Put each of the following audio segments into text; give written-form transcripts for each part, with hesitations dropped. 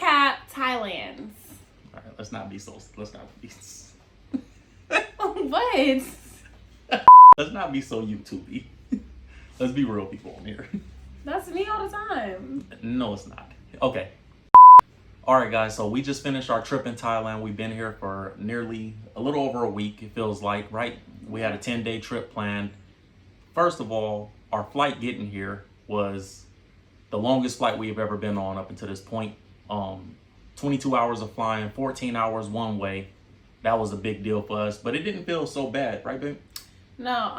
recap Thailand. All right, let's not be so. What? Let's not be so YouTube-y. Let's be real people on here. That's me all the time. No, it's not. Okay. All right, guys. So we just finished our trip in Thailand. We've been here for nearly a little over a week. It feels like, right? We had a 10-day trip planned. First of all, our flight getting here was the longest flight we've ever been on up until this point. 22 hours of flying, 14 hours one way. That was a big deal for us, but it didn't feel so bad, right, babe? No,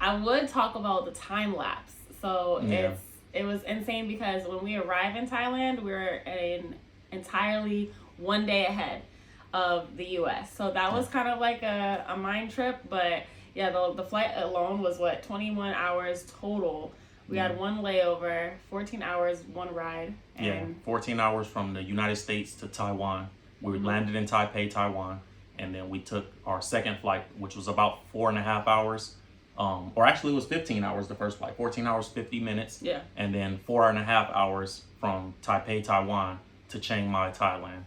I would talk about the time lapse. So Yeah. it was insane because when we arrived in Thailand, we were entirely 1 day ahead of the U.S. So that was kind of like a mind trip, but yeah, the flight alone was 21 hours total. We had one layover, 14 hours, one ride. And 14 hours from the United States to Taiwan. We landed in Taipei, Taiwan, and then we took our second flight, which was about 4.5 hours. Or actually it was 15 hours the first flight, 14 hours, 50 minutes. Yeah. And then 4.5 hours from Taipei, Taiwan to Chiang Mai, Thailand.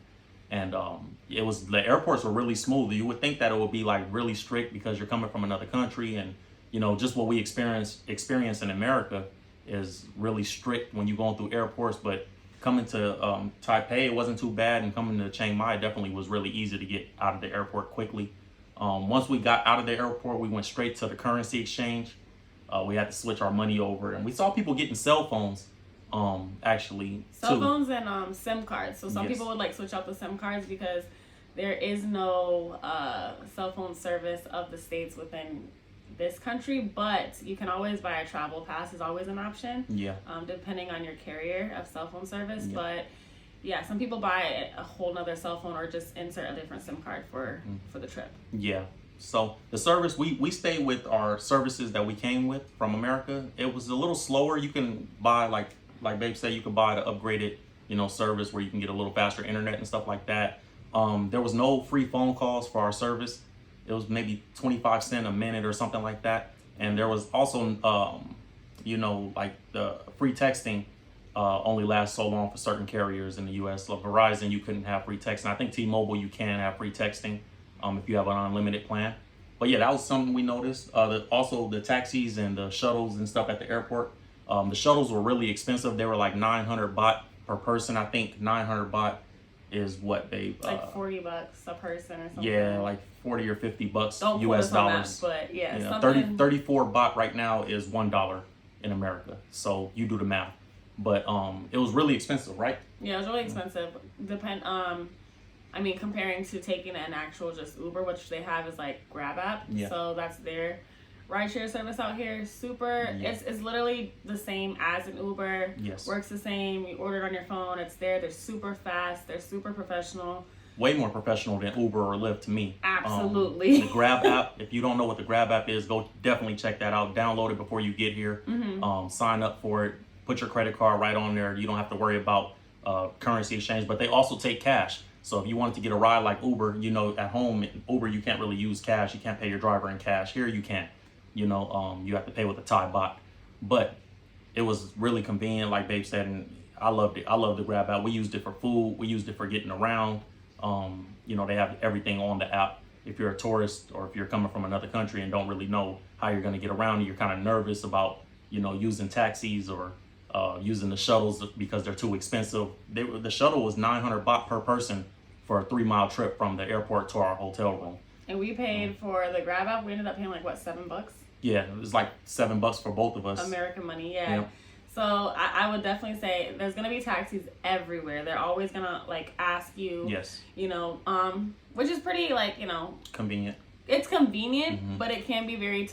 And the airports were really smooth. You would think that it would be like really strict because you're coming from another country, and you know, just what we experience in America is really strict when you're going through airports. But coming to Taipei, it wasn't too bad, and coming to Chiang Mai definitely was really easy to get out of the airport quickly. Once we got out of the airport, we went straight to the currency exchange. We had to switch our money over, and we saw people getting cell phones. Actually, cell phones and SIM cards. So some Yes. people would like switch out the SIM cards because there is no cell phone service of the States within this country, but you can always buy a travel pass is always an option. Yeah. Depending on your carrier of cell phone service. Yeah. But yeah, some people buy a whole nother cell phone or just insert a different SIM card for the trip. Yeah. So the service, we stayed with our services that we came with from America. It was a little slower. You can buy, like Babe said, you could buy the upgraded, service where you can get a little faster internet and stuff like that. There was no free phone calls for our service. It was maybe 25 cents a minute or something like that. And there was also, like the free texting only lasts so long for certain carriers in the U.S. Like Verizon, you couldn't have free texting. I think T-Mobile, you can have free texting if you have an unlimited plan. But yeah, that was something we noticed. Also, the taxis and the shuttles and stuff at the airport. The shuttles were really expensive. They were like 900 baht per person. I think 900 baht is what they... like $40 a person or something. Yeah, like 40 or 50 bucks Don't US quote us on dollars. that, but yeah, something... 34 baht right now is $1 in America. So you do the math. But it was really expensive, right? Yeah, it was really expensive. Comparing to taking an actual just Uber, which they have is like Grab app. Yeah. So that's their rideshare service out here. Super. Yeah. It's literally the same as an Uber. Yes. Works the same. You order it on your phone. It's there. They're super fast. They're super professional. Way more professional than Uber or Lyft to me. Absolutely. The Grab app, if you don't know what the Grab app is, go definitely check that out. Download it before you get here. Sign up for it. Put your credit card right on there. You don't have to worry about currency exchange, but they also take cash. So if you wanted to get a ride like Uber, at home, Uber, you can't really use cash. You can't pay your driver in cash. Here you can. You have to pay with a Thai baht. But it was really convenient, like Babe said, and I loved it. I love the Grab app. We used it for food. We used it for getting around. They have everything on the app. If you're a tourist or if you're coming from another country and don't really know how you're going to get around, you're kind of nervous about, using taxis or using the shuttles because they're too expensive. The shuttle was 900 baht per person for a 3-mile trip from the airport to our hotel room. And we paid for the Grab app. We ended up paying like $7? Yeah, it was like $7 for both of us. American money, yeah. Yep. So I would definitely say there's gonna be taxis everywhere. They're always gonna like ask you. Yes. Which is pretty Convenient. It's convenient, but it can be very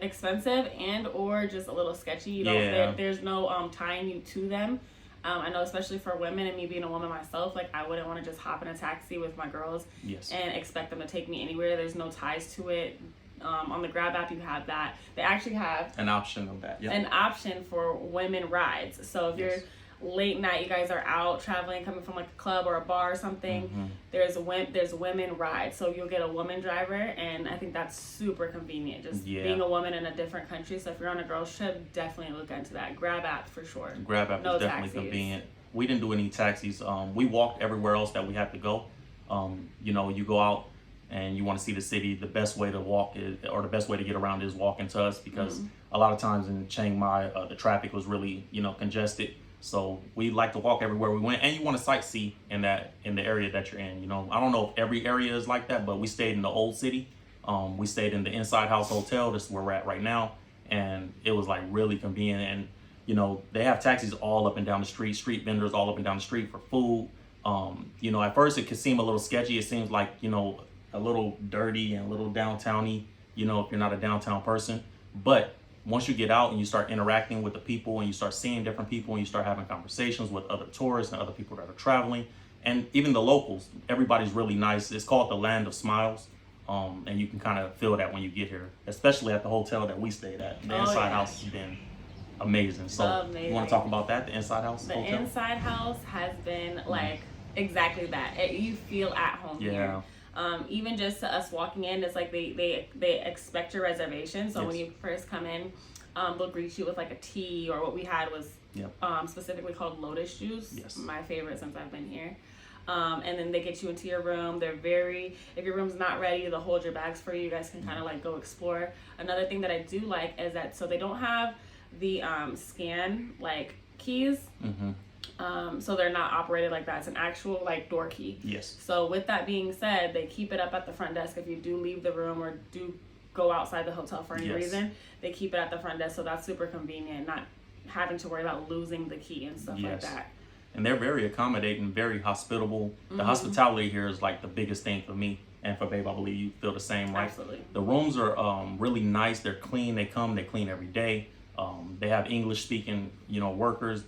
expensive and or just a little sketchy. There's no tying you to them. I know, especially for women, and me being a woman myself, like I wouldn't want to just hop in a taxi with my girls and expect them to take me anywhere. There's no ties to it. On the Grab app, you have that. They actually have an option of that. An option for women rides. So if you're late night, you guys are out traveling, coming from like a club or a bar or something, there's women rides. So you'll get a woman driver, and I think that's super convenient. Just being a woman in a different country. So if you're on a girls trip, definitely look into that Grab app for sure. Grab app no is definitely taxis. convenient. we didn't do any taxis. We walked everywhere else that we had to go. You know, you go out and you want to see the city. The best way to walk is, or the best way to get around is walking to us, because a lot of times in Chiang Mai, the traffic was really, you know, congested. So we like to walk everywhere we went, and you want to sightsee in the area that you're in. You know, I don't know if every area is like that, but we stayed in the old city. We stayed in the Inside House Hotel. This is where we're at right now, and it was like really convenient. And you know, they have taxis all up and down the street vendors all up and down the street for food. You know, at first it could seem a little sketchy. It seems like, you know, a little dirty and a little downtowny, you know, if you're not a downtown person. But once you get out and you start interacting with the people and you start seeing different people and you start having conversations with other tourists and other people that are traveling, and even the locals, everybody's really nice. It's called the Land of Smiles. And you can kind of feel that when you get here, especially at the hotel that we stayed at. The Inside House has been amazing. So you want to talk about that, the Inside House hotel? The Inside House has been like exactly that. You feel at home here. Even just to us walking in, it's like they expect your reservation. So when you first come in, they'll greet you with like a tea, or what we had was specifically called lotus juice. My favorite since I've been here. And then they get you into your room. They're very, if your room's not ready, they'll hold your bags for you. You guys can kind of like go explore. Another thing that I do like is that, so they don't have the scan like keys. So they're not operated like that. It's an actual like door key. So with that being said, they keep it up at the front desk. If you do leave the room or do go outside the hotel for any reason, they keep it at the front desk. So that's super convenient, not having to worry about losing the key and stuff like that. And they're very accommodating, very hospitable. The hospitality here is like the biggest thing for me. And for Babe, I believe you feel the same, right? Absolutely. The rooms are really nice. They're clean. They clean every day. They have English speaking, you know, workers.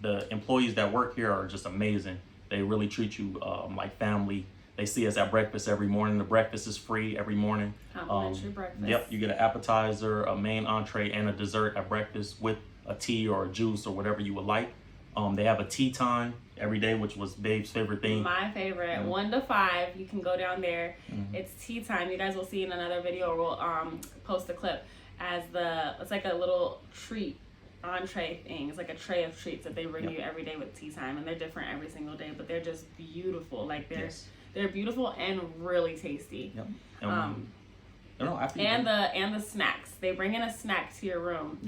The employees that work here are just amazing. They really treat you like family. They see us at breakfast every morning. The breakfast is free every morning. Complimentary breakfast. Yep, you get an appetizer, a main entree, and a dessert at breakfast with a tea or a juice or whatever you would like. They have a tea time every day, which was Babe's favorite thing. My favorite, 1 to 5. You can go down there. It's tea time. You guys will see in another video, or we'll post a clip as it's like a little treat entree thing. It's like a tray of treats that they bring you every day with tea time, and they're different every single day, but they're just beautiful. Like they're beautiful and really tasty. And the snacks. They bring in a snack to your room.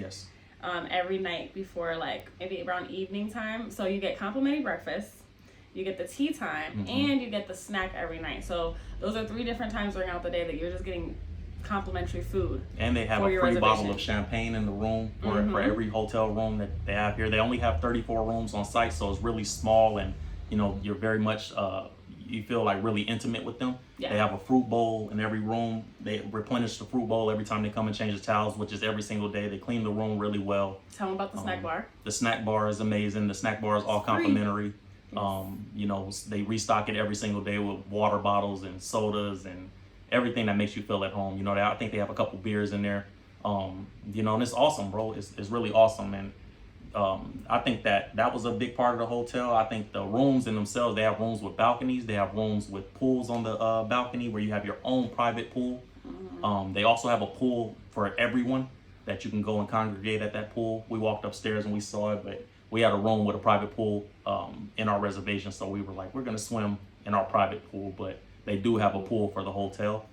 Every night before, like maybe around evening time. So you get complimentary breakfast, you get the tea time, and you get the snack every night. So those are 3 different times during out the day that you're just getting complimentary food. And they have a free bottle of champagne in the room for every hotel room that they have here. They only have 34 rooms on site, so it's really small, and you know, you're very much you feel like really intimate with them. They have a fruit bowl in every room. They replenish the fruit bowl every time they come and change the towels, which is every single day. They clean the room really well. Tell them about the snack bar. The snack bar is amazing. The snack bar is all complimentary. You know, they restock it every single day with water bottles and sodas and everything that makes you feel at home. You know, I think they have a couple beers in there. You know, and it's awesome, bro. It's really awesome. And I think that was a big part of the hotel. I think the rooms in themselves, they have rooms with balconies. They have rooms with pools on the balcony where you have your own private pool. They also have a pool for everyone that you can go and congregate at that pool. We walked upstairs and we saw it, but we had a room with a private pool in our reservation. So we were like, we're going to swim in our private pool, but they do have a pool for the hotel.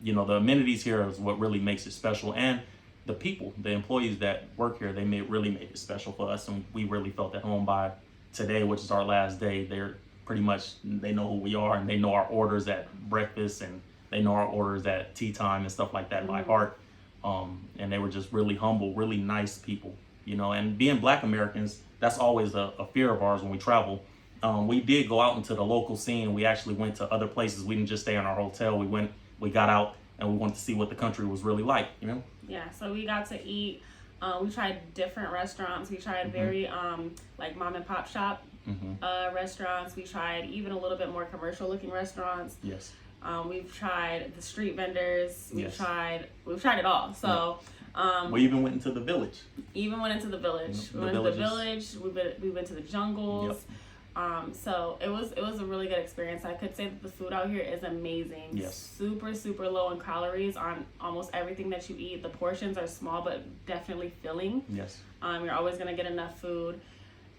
You know, the amenities here is what really makes it special. And the people, the employees that work here, they really made it special for us, and we really felt at home by today, which is our last day. They're pretty much, they know who we are, and they know our orders at breakfast, and they know our orders at tea time and stuff like that by heart. And they were just really humble, really nice people, you know. And being Black Americans, that's always a fear of ours when we travel. We did go out into the local scene. We actually went to other places. We didn't just stay in our hotel. We got out and we wanted to see what the country was really like, you know? Yeah, so we got to eat. We tried different restaurants. We tried very like mom and pop shop restaurants. We tried even a little bit more commercial looking restaurants. We've tried the street vendors. We've tried it all. So we even went into the village. We went into the village. We went to the jungles. So it was a really good experience. I could say that the food out here is amazing. Super, super low in calories on almost everything that you eat. The portions are small but definitely filling. You're always gonna get enough food.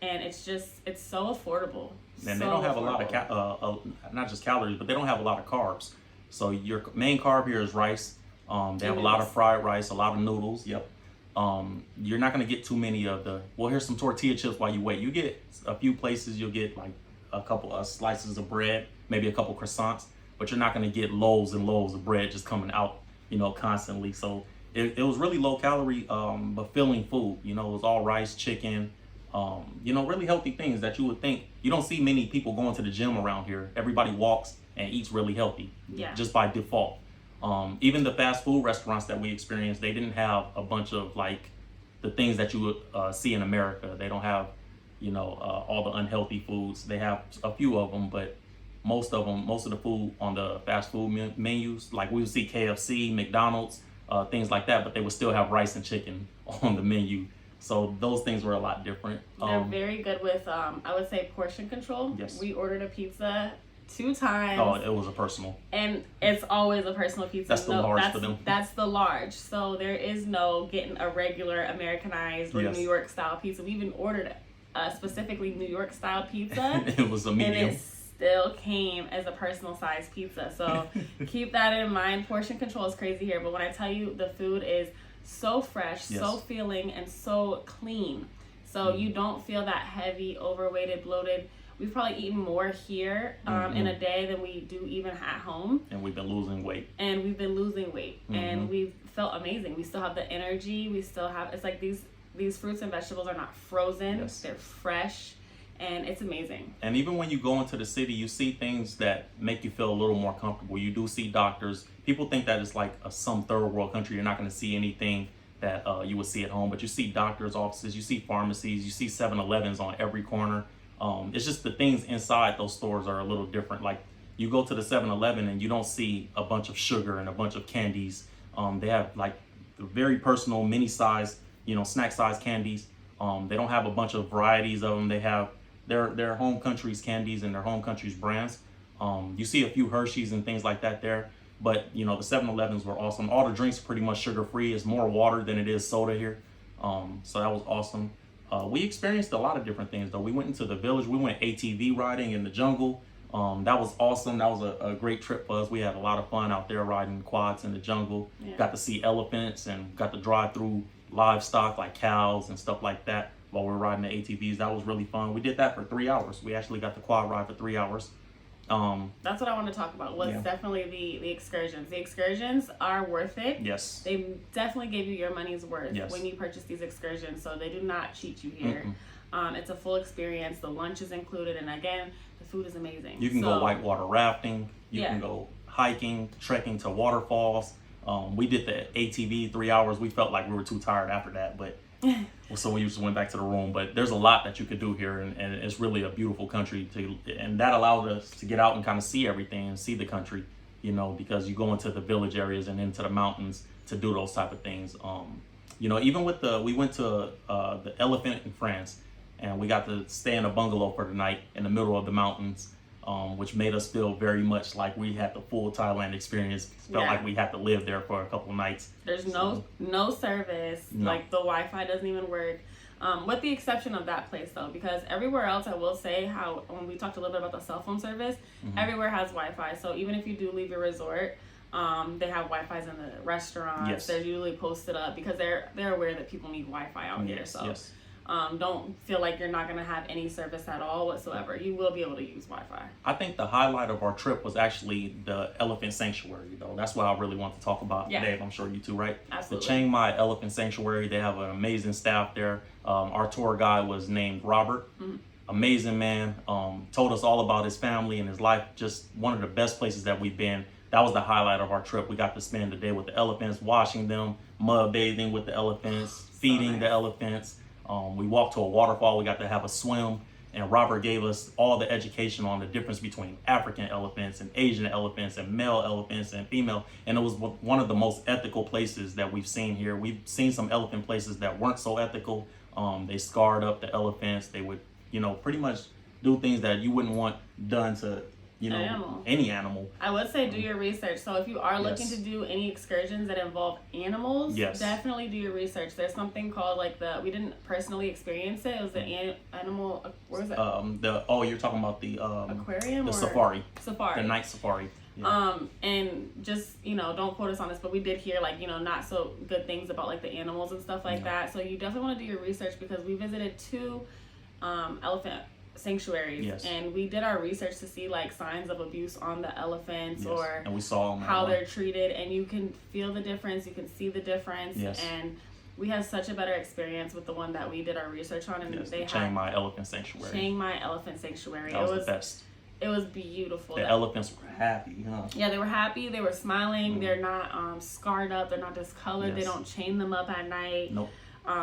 and it's so affordable. And they don't have a lot of not just calories, but they don't have a lot of carbs. So your main carb here is rice. They have a lot of fried rice, a lot of noodles. Yep. You're not going to get too many of here's some tortilla chips while you wait. You get a few places, you'll get like a couple of slices of bread, maybe a couple croissants, but you're not going to get loaves and loaves of bread just coming out, constantly. So it was really low calorie, but filling food. It was all rice, chicken, really healthy things that you would think. You don't see many people going to the gym around here. Everybody walks and eats really healthy, just by default. Even the fast food restaurants that we experienced, they didn't have a bunch of like the things that you would see in America. They don't have, all the unhealthy foods. They have a few of them, but most of the food on the fast food menus, like we would see KFC, McDonald's, things like that, but they would still have rice and chicken on the menu. So those things were a lot different. They're very good with, I would say, portion control. Yes. We ordered a pizza 2 times. Oh, it was a personal. And it's always a personal pizza. That's the large for them. That's the large. So there is no getting a regular Americanized or New York style pizza. We even ordered a specifically New York style pizza. It was a medium. And it still came as a personal size pizza. So keep that in mind. Portion control is crazy here. But when I tell you the food is so fresh, so filling, and so clean. So you don't feel that heavy, overweighted, bloated. We've probably eaten more here in a day than we do even at home. And we've been losing weight. And we've felt amazing. We still have the energy. We still have, it's like these fruits and vegetables are not frozen. Yes. They're fresh. And it's amazing. And even when you go into the city, you see things that make you feel a little more comfortable. You do see doctors. People think that it's like some third world country. You're not going to see anything that you would see at home. But you see doctors' offices. You see pharmacies. You see 7-Elevens on every corner. It's just the things inside those stores are a little different. Like you go to the 7-Eleven and you don't see a bunch of sugar and a bunch of candies. They have like the very personal mini size, snack size candies. They don't have a bunch of varieties of them. They have their home country's candies and their home country's brands. You see a few Hershey's and things like that there. But, the 7-Elevens were awesome. All the drinks are pretty much sugar-free. It's more water than it is soda here. So that was awesome. We experienced a lot of different things, though. We went into the village. We went ATV riding in the jungle. That was awesome. That was a great trip for us. We had a lot of fun out there riding quads in the jungle. Yeah. Got to see elephants and got to drive through livestock like cows and stuff like that while we were riding the ATVs. That was really fun. We did that for 3 hours. We actually got the quad ride for 3 hours. That's what I want to talk about. Was definitely the excursions. The excursions are worth it. Yes. They definitely give you your money's worth when you purchase these excursions. So they do not cheat you here. It's a full experience. The lunch is included, and again, the food is amazing. You can go whitewater rafting. You can go hiking, trekking to waterfalls. We did the ATV 3 hours. We felt like we were too tired after that, but so we just went back to the room. But there's a lot that you could do here, and it's really a beautiful country and that allowed us to get out and kind of see everything and see the country, because you go into the village areas and into the mountains to do those type of things. Even with we went to the Elephant in France, and we got to stay in a bungalow for the night in the middle of the mountains. Which made us feel very much like we had the full Thailand experience. Felt like we had to live there for a couple of nights. There's no service. No. Like the Wi-Fi doesn't even work. With the exception of that place though, because everywhere else, I will say how when we talked a little bit about the cell phone service, everywhere has Wi-Fi. So even if you do leave your resort, they have Wi-Fi's in the restaurants. Yes. They're usually posted up because they're aware that people need Wi-Fi out here. So. Yes. Don't feel like you're not going to have any service at all whatsoever. You will be able to use Wi-Fi. I think the highlight of our trip was actually the elephant sanctuary, though. That's what I really want to talk about, Dave. I'm sure you too, right? Absolutely. The Chiang Mai Elephant Sanctuary, they have an amazing staff there. Our tour guide was named Robert. Amazing man. Told us all about his family and his life. Just one of the best places that we've been. That was the highlight of our trip. We got to spend the day with the elephants, washing them, mud bathing with the elephants, feeding the elephants. We walked to a waterfall. We got to have a swim, and Robert gave us all the education on the difference between African elephants and Asian elephants and male elephants and female. And it was one of the most ethical places that we've seen here. We've seen some elephant places that weren't so ethical. They scarred up the elephants. They would, pretty much do things that you wouldn't want done to any animal. I would say do your research. So if you are looking to do any excursions that involve animals, definitely do your research. There's something called we didn't personally experience it. It was the animal, where is it? You're talking about the aquarium, the safari, the night safari. Yeah. And just, don't quote us on this, but we did hear not so good things about like the animals and stuff like that. So you definitely want to do your research, because we visited 2 elephant sanctuaries, and we did our research to see like signs of abuse on the elephants, and we saw how they're treated, and you can feel the difference, you can see the difference, and we had such a better experience with the one that we did our research on, and they had Chiang Mai Elephant Sanctuary. Chiang Mai Elephant Sanctuary. That was the best. It was beautiful. The elephants were happy, huh? Yeah, they were happy. They were smiling. They're not scarred up. They're not discolored. They don't chain them up at night. Nope.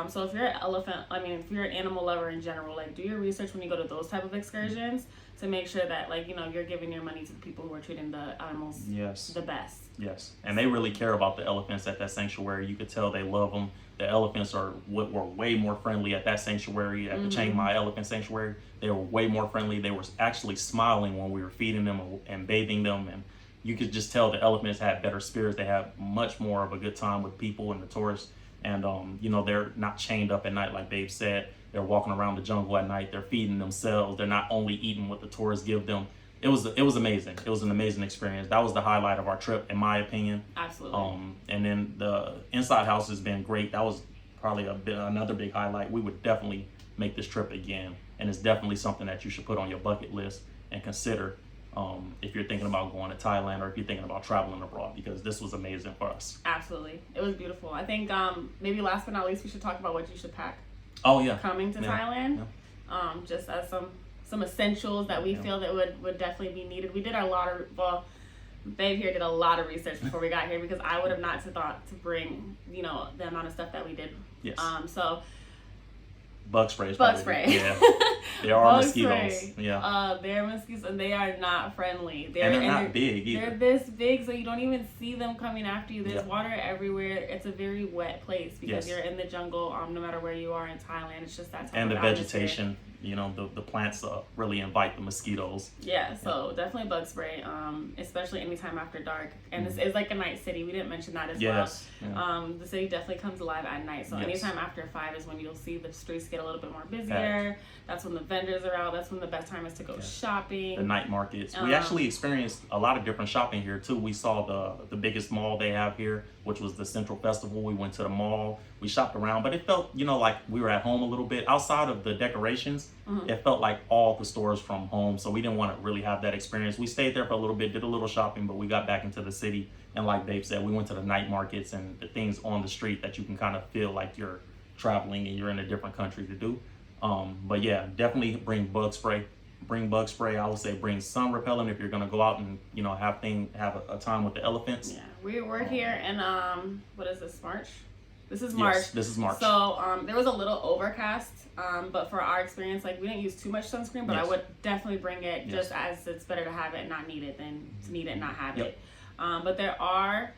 So if you're if you're an animal lover in general, like do your research when you go to those type of excursions to make sure that you're giving your money to the people who are treating the animals the best. Yes, and they really care about the elephants at that sanctuary. You could tell they love them. The elephants were way more friendly at that sanctuary, at the Chiang Mai Elephant Sanctuary. They were way more friendly. They were actually smiling when we were feeding them and bathing them, and you could just tell the elephants had better spirits. They had much more of a good time with people and the tourists. And they're not chained up at night, like Dave said. They're walking around the jungle at night. They're feeding themselves. They're not only eating what the tourists give them. It was amazing. It was an amazing experience. That was the highlight of our trip, in my opinion. Absolutely. And then the inside house has been great. That was probably another big highlight. We would definitely make this trip again, and it's definitely something that you should put on your bucket list and consider if you're thinking about going to Thailand, or if you're thinking about traveling abroad, because this was amazing for us. Absolutely. It was beautiful. I think maybe last but not least, we should talk about what you should pack. Oh, yeah. Coming to Thailand. Yeah. Just as some essentials that we feel that would definitely be needed. We did Babe here did a lot of research before we got here, because I would have not thought to bring, the amount of stuff that we did. Yes. So bug spray. Yeah. There are mosquitoes. Yeah. They're mosquitoes, and they are not friendly. They're not big either. They're this big, so you don't even see them coming after you. There's water everywhere. It's a very wet place because you're in the jungle. No matter where you are in Thailand, it's just that type and of the vegetation. The plants really invite the mosquitoes. Yeah, so definitely bug spray, especially anytime after dark. And it's like a night city. We didn't mention that as well. Yeah. The city definitely comes alive at night. So anytime after 5 is when you'll see the streets get a little bit more busier. That's when the vendors are out. That's when the best time is to go shopping. The night markets. We actually experienced a lot of different shopping here too. We saw the biggest mall they have here, which was the Central Festival. We went to the mall. We shopped around, but it felt, like we were at home a little bit. Outside of the decorations, it felt like all the stores from home. So we didn't want to really have that experience. We stayed there for a little bit, did a little shopping, but we got back into the city. And like Dave said, we went to the night markets and the things on the street that you can kind of feel like you're traveling and you're in a different country to do. But yeah, definitely bring bug spray. I would say bring sun repellent if you're gonna go out and have a time with the elephants. Yeah, we're here in what is this, March? This is March. Yes, this is March. So there was a little overcast, but for our experience, we didn't use too much sunscreen, but I would definitely bring it just as it's better to have it and not need it than to need it and not have it. But there are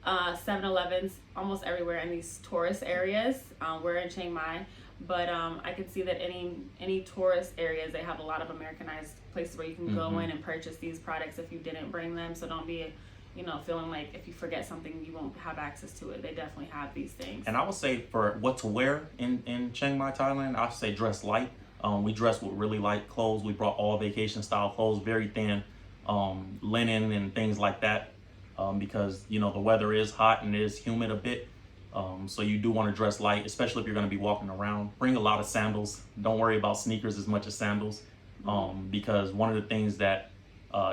7-Elevens almost everywhere in these tourist areas. We're in Chiang Mai, but I can see that any tourist areas, they have a lot of Americanized places where you can go in and purchase these products if you didn't bring them. So don't be feeling like if you forget something, you won't have access to it. They definitely have these things. And I would say for what to wear in Chiang Mai, Thailand, I would say dress light. We dressed with really light clothes. We brought all vacation style clothes, very thin, linen and things like that, because the weather is hot and it is humid a bit. So you do want to dress light, especially if you're going to be walking around. Bring a lot of sandals. Don't worry about sneakers as much as sandals, because one of the things that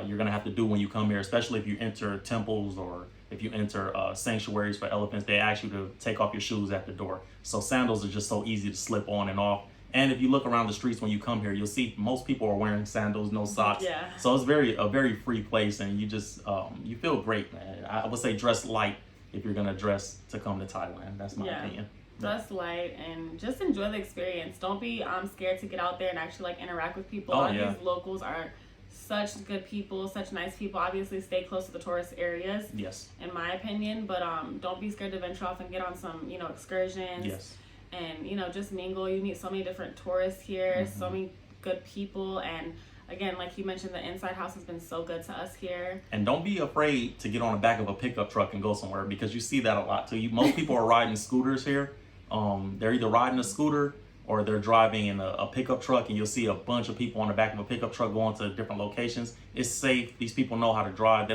you're going to have to do when you come here, especially if you enter temples or if you enter sanctuaries for elephants, they ask you to take off your shoes at the door. So sandals are just so easy to slip on and off. And if you look around the streets when you come here, you'll see most people are wearing sandals, no socks. Yeah. So it's a very free place, and you just you feel great, man. I would say dress light if you're gonna dress to come to Thailand. That's my opinion. Dress light and just enjoy the experience. Don't be scared to get out there and actually interact with people. These locals are such good people, such nice people. Obviously, stay close to the tourist areas. Yes. In my opinion, but don't be scared to venture off and get on some excursions. Yes. And just mingle. You meet so many different tourists here, so many good people, and again, like you mentioned, the inside house has been so good to us here. And don't be afraid to get on the back of a pickup truck and go somewhere, because you see that a lot too. Most people are riding scooters here. They're either riding a scooter or they're driving in a pickup truck, and you'll see a bunch of people on the back of a pickup truck going to different locations. It's safe. These people know how to drive.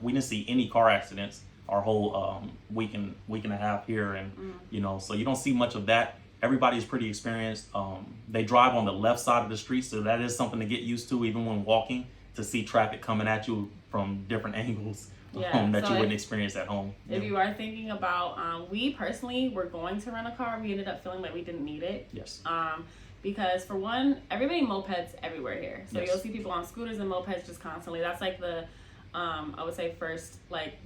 We didn't see any car accidents our whole week and a half here, and so you don't see much of that. Everybody's pretty experienced. They drive on the left side of the street, so that is something to get used to, even when walking, to see traffic coming at you from different angles that you wouldn't experience at home. If you are thinking about, we personally were going to rent a car, we ended up feeling like we didn't need it. Yes. Because for one, everybody mopeds everywhere here. So you'll see people on scooters and mopeds just constantly. That's like the I would say first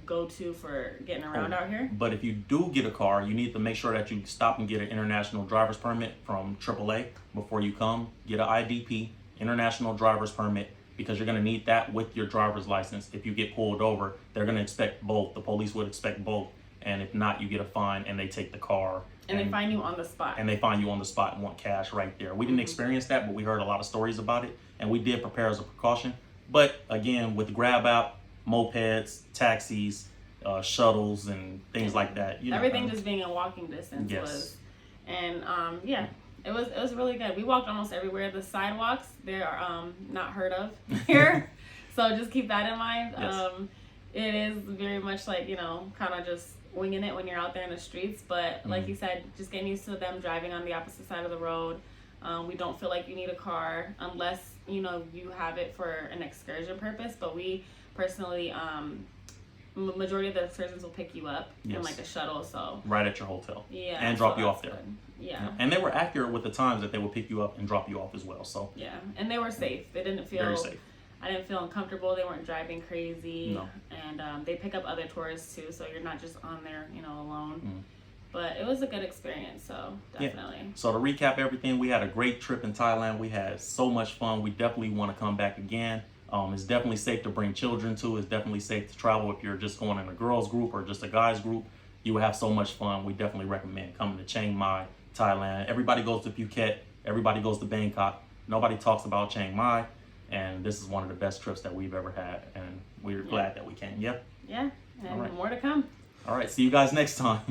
go-to for getting around out here. But if you do get a car, you need to make sure that you stop and get an international driver's permit from AAA before you come. Get an IDP, international driver's permit, because you're going to need that with your driver's license. If you get pulled over, they're going to expect both. The police would expect both. And if not, you get a fine and they take the car. And they find you on the spot. And they find you on the spot and want cash right there. We didn't experience that, but we heard a lot of stories about it. And we did prepare as a precaution. But again, with the Grab app, mopeds, taxis, shuttles, and things like that. Everything just being in walking distance was. And it was really good. We walked almost everywhere. The sidewalks, they are not heard of here. So just keep that in mind. Yes. It is very much like, kind of just winging it when you're out there in the streets. But like you said, just getting used to them driving on the opposite side of the road. We don't feel like you need a car unless, you have it for an excursion purpose. But we personally, majority of the excursions will pick you up in like a shuttle. So right at your hotel. Yeah. And drop you off there. Good. Yeah. And they were accurate with the times that they would pick you up and drop you off as well. So yeah, and they were safe. They didn't feel very safe. I didn't feel uncomfortable. They weren't driving crazy. No. And they pick up other tourists too, so you're not just on there, alone. But it was a good experience, so definitely. Yeah. So to recap everything, we had a great trip in Thailand. We had so much fun. We definitely want to come back again. It's definitely safe to bring children to. It's definitely safe to travel if you're just going in a girls group or just a guys group. You will have so much fun. We definitely recommend coming to Chiang Mai, Thailand. Everybody goes to Phuket. Everybody goes to Bangkok. Nobody talks about Chiang Mai. And this is one of the best trips that we've ever had. And we're glad that we came. Yeah? Yeah. And more to come. All right. See you guys next time.